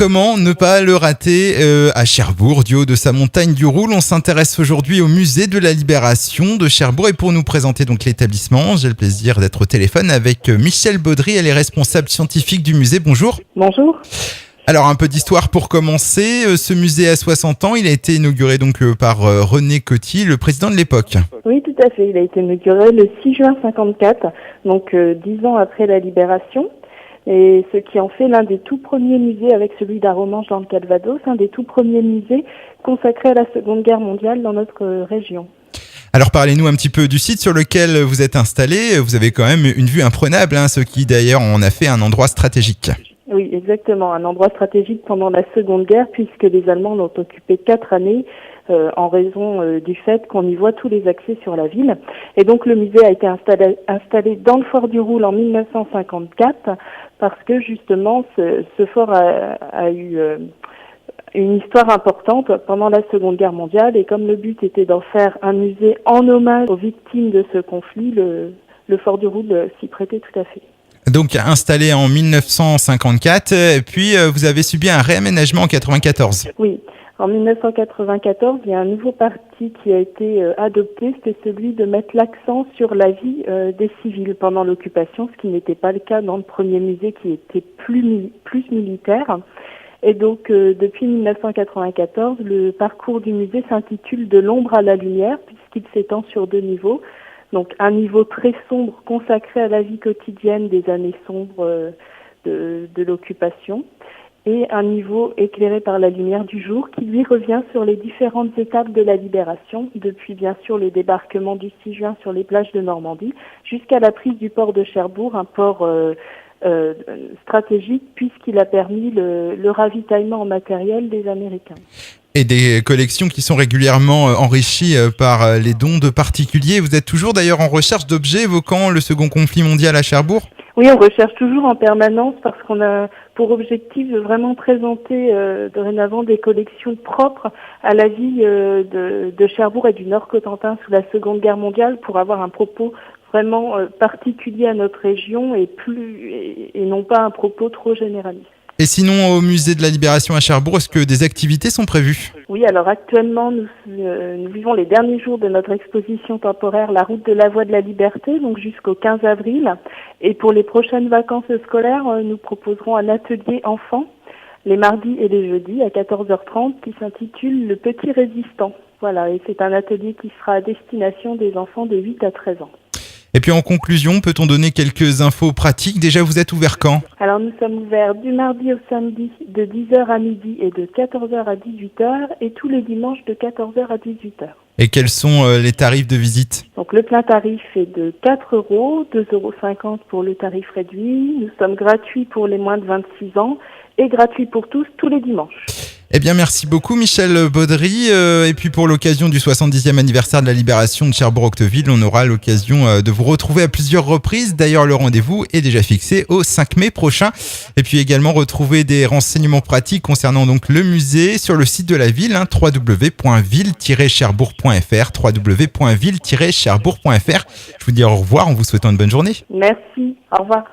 Comment ne pas le rater à Cherbourg, du haut de sa montagne du Roule? On s'intéresse aujourd'hui au musée de la Libération de Cherbourg et pour nous présenter donc l'établissement, j'ai le plaisir d'être au téléphone avec Michèle Baudry, elle est responsable scientifique du musée. Bonjour. Bonjour. Alors un peu d'histoire pour commencer. Ce musée a 60 ans, il a été inauguré donc par René Coty, le président de l'époque. Oui, tout à fait. Il a été inauguré le 6 juin 54, donc 10 ans après la Libération. Et ce qui en fait l'un des tout premiers musées, avec celui d'Aromanches dans le Calvados, un des tout premiers musées consacrés à la Seconde Guerre mondiale dans notre région. Alors parlez-nous un petit peu du site sur lequel vous êtes installé. Vous avez quand même une vue imprenable, ce qui d'ailleurs en a fait un endroit stratégique. Oui, exactement. Un endroit stratégique pendant la Seconde Guerre, puisque les Allemands l'ont occupé 4 années en raison du fait qu'on y voit tous les accès sur la ville. Et donc le musée a été installé dans le fort du Roule en 1954, parce que justement ce fort a eu une histoire importante pendant la Seconde Guerre mondiale. Et comme le but était d'en faire un musée en hommage aux victimes de ce conflit, le fort du Roule s'y prêtait tout à fait. Donc installé en 1954, et puis vous avez subi un réaménagement en 1994. Oui, en 1994, il y a un nouveau parti qui a été adopté, c'était celui de mettre l'accent sur la vie des civils pendant l'occupation, ce qui n'était pas le cas dans le premier musée qui était plus militaire. Et donc depuis 1994, le parcours du musée s'intitule De l'ombre à la lumière, puisqu'il s'étend sur 2 niveaux. Donc un niveau très sombre consacré à la vie quotidienne des années sombres de l'occupation et un niveau éclairé par la lumière du jour qui lui revient sur les différentes étapes de la libération, depuis bien sûr le débarquement du 6 juin sur les plages de Normandie jusqu'à la prise du port de Cherbourg, un port stratégique puisqu'il a permis le ravitaillement en matériel des Américains. Et des collections qui sont régulièrement enrichies par les dons de particuliers. Vous êtes toujours d'ailleurs en recherche d'objets évoquant le second conflit mondial à Cherbourg ? Oui, on recherche toujours en permanence parce qu'on a pour objectif de vraiment présenter dorénavant des collections propres à la vie de Cherbourg et du Nord-Cotentin sous la Seconde Guerre mondiale pour avoir un propos vraiment particulier à notre région et non pas un propos trop généraliste. Et sinon, au musée de la Libération à Cherbourg, est-ce que des activités sont prévues ? Oui, alors actuellement, nous vivons les derniers jours de notre exposition temporaire La route de la voie de la liberté, donc jusqu'au 15 avril. Et pour les prochaines vacances scolaires, nous proposerons un atelier enfant les mardis et les jeudis à 14h30 qui s'intitule Le petit résistant. Voilà, et c'est un atelier qui sera à destination des enfants de 8 à 13 ans. Et puis en conclusion, peut-on donner quelques infos pratiques ? Déjà, vous êtes ouvert quand ? Alors nous sommes ouverts du mardi au samedi de 10h à midi et de 14h à 18h et tous les dimanches de 14h à 18h. Et quels sont les tarifs de visite ? Donc le plein tarif est de 4 €, 2,50 € pour le tarif réduit. Nous sommes gratuits pour les moins de 26 ans et gratuits pour tous les dimanches. Eh bien, merci beaucoup Michèle Baudry. Et puis pour l'occasion du 70e anniversaire de la libération de Cherbourg-Octeville, on aura l'occasion de vous retrouver à plusieurs reprises. D'ailleurs, le rendez-vous est déjà fixé au 5 mai prochain. Et puis également retrouver des renseignements pratiques concernant donc le musée sur le site de la ville, www.ville-cherbourg.fr, www.ville-cherbourg.fr. Je vous dis au revoir en vous souhaitant une bonne journée. Merci, au revoir.